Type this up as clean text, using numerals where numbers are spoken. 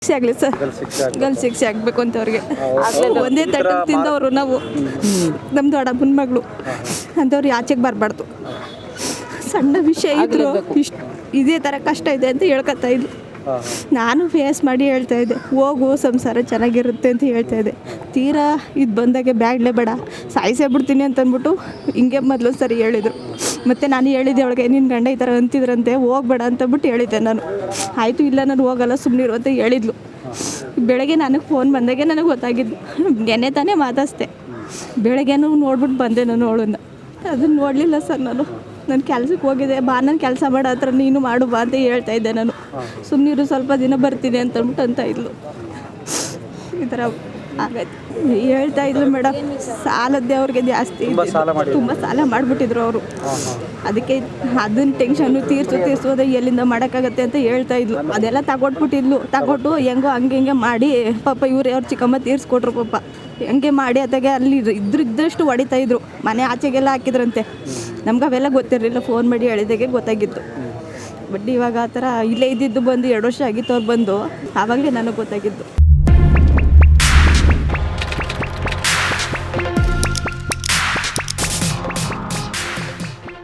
ಶಿಕ್ಷೆ ಆಗಲಿ ಸರ್, ಗಲ್ ಶಿಕ್ಷೆ ಆಗಬೇಕು ಅಂತ ಅವ್ರಿಗೆ. ಒಂದೇ ತಟ್ಟಲ್ಲಿ ತಿಂದವರು ನಾವು, ನಮ್ಮ ದೊಡ್ಡಪ್ಪನ ಮಗಳು ಅಂಥವ್ರು ಆಚೆಗೆ ಬರಬಾರ್ದು. ಸಣ್ಣ ವಿಷಯ ಇದ್ರು ಇದೇ ಥರ ಕಷ್ಟ ಇದೆ ಅಂತ ಹೇಳ್ಕೊತಾ ಇದ್ಲು. ನಾನು ಫೇಸ್ ಮಾಡಿ ಹೇಳ್ತಾ ಇದ್ದೆ, ಹೋಗು ಸಂಸಾರ ಚೆನ್ನಾಗಿರುತ್ತೆ ಅಂತ ಹೇಳ್ತಾ ಇದ್ದೆ. ತೀರಾ ಇದು ಬಂದಾಗೆ ಬ್ಯಾಡ್ಲೇ ಬೇಡ, ಸಾಯಿಸೇ ಬಿಡ್ತೀನಿ ಅಂತಂದ್ಬಿಟ್ಟು ಹಿಂಗೆ ಮೊದಲು ಸರಿ ಹೇಳಿದರು. ಮತ್ತು ನಾನು ಹೇಳಿದ್ದೆ ಅವಳಿಗೆ, ನಿನ್ನ ಗಂಡ ಈ ಥರ ಅಂತಿದ್ರಂತೆ, ಹೋಗಬೇಡ ಅಂತಬಿಟ್ಟು ಹೇಳಿದ್ದೆ ನಾನು. ಆಯಿತು, ಇಲ್ಲ ನಾನು ಹೋಗಲ್ಲ ಸುಮ್ಮನಿರು ಅಂತ ಹೇಳಿದ್ಲು. ಬೆಳಗ್ಗೆ ನನಗೆ ಫೋನ್ ಬಂದಾಗೆ ನನಗೆ ಗೊತ್ತಾಗಿದ್ದು. ನೆನ್ನೆ ತಾನೇ ಮಾತಾಡಿಸ್ದೆ, ಬೆಳಗ್ಗೆನೂ ನೋಡ್ಬಿಟ್ಟು ಬಂದೆ ನಾನು ಅವಳನ್ನ. ಅದನ್ನು ನೋಡಲಿಲ್ಲ ಸರ್ ನಾನು ಕೆಲ್ಸಕ್ಕೆ ಹೋಗಿದ್ದೆ. ಬಾ, ನಾನು ಕೆಲಸ ಮಾಡೋ ಹತ್ರ ನೀನು ಮಾಡು ಬಾ ಅಂತ ಹೇಳ್ತಾ ಇದ್ದೆ ನಾನು. ಸುಮ್ಮನಿರು ಸ್ವಲ್ಪ ದಿನ ಬರ್ತೀನಿ ಅಂತಂದ್ಬಿಟ್ಟು ಅಂತ ಇದ್ಲು. ಈ ಥರ ಆಗೈತೆ ಹೇಳ್ತಾ ಇದ್ಲು ಮೇಡಮ್. ಸಾಲದ್ದೇ ಅವ್ರಿಗೆ ಜಾಸ್ತಿ, ತುಂಬ ಸಾಲ ಮಾಡಿಬಿಟ್ಟಿದ್ರು ಅವರು. ಅದಕ್ಕೆ ಅದನ್ನ ಟೆನ್ಷನ್ನು ತೀರ್ಸೋದೇ ಎಲ್ಲಿಂದ ಮಾಡೋಕ್ಕಾಗತ್ತೆ ಅಂತ ಹೇಳ್ತಾ ಇದ್ಲು. ಅದೆಲ್ಲ ತಗೊಟ್ಟು ಹೆಂಗೋ ಹಂಗೆ ಮಾಡಿ ಪಾಪ ಅವ್ರ ಚಿಕ್ಕಮ್ಮ ತೀರಿಸ್ಕೊಟ್ರು ಪಾಪ. ಹೆಂಗೆ ಮಾಡಿ ಅದಾಗೆ ಅಲ್ಲಿ ಇದ್ದಷ್ಟು ಹೊಡಿತಾಯಿದ್ರು. ಮನೆ ಆಚೆಗೆಲ್ಲ ಹಾಕಿದ್ರಂತೆ. ನಮ್ಗೆ ಅವೆಲ್ಲ ಗೊತ್ತಿರಲಿಲ್ಲ, ಫೋನ್ ಮಾಡಿ ಹೇಳಿದಾಗೆ ಗೊತ್ತಾಗಿತ್ತು. ಬಟ್ ಇವಾಗ ಆ ಥರ ಇಲ್ಲೇ ಇದ್ದಿದ್ದು ಬಂದು 2 ವರ್ಷ ಆಗಿತ್ತು ಅವ್ರು ಬಂದು, ಆವಾಗಲೇ ನನಗೆ ಗೊತ್ತಾಗಿದ್ದು.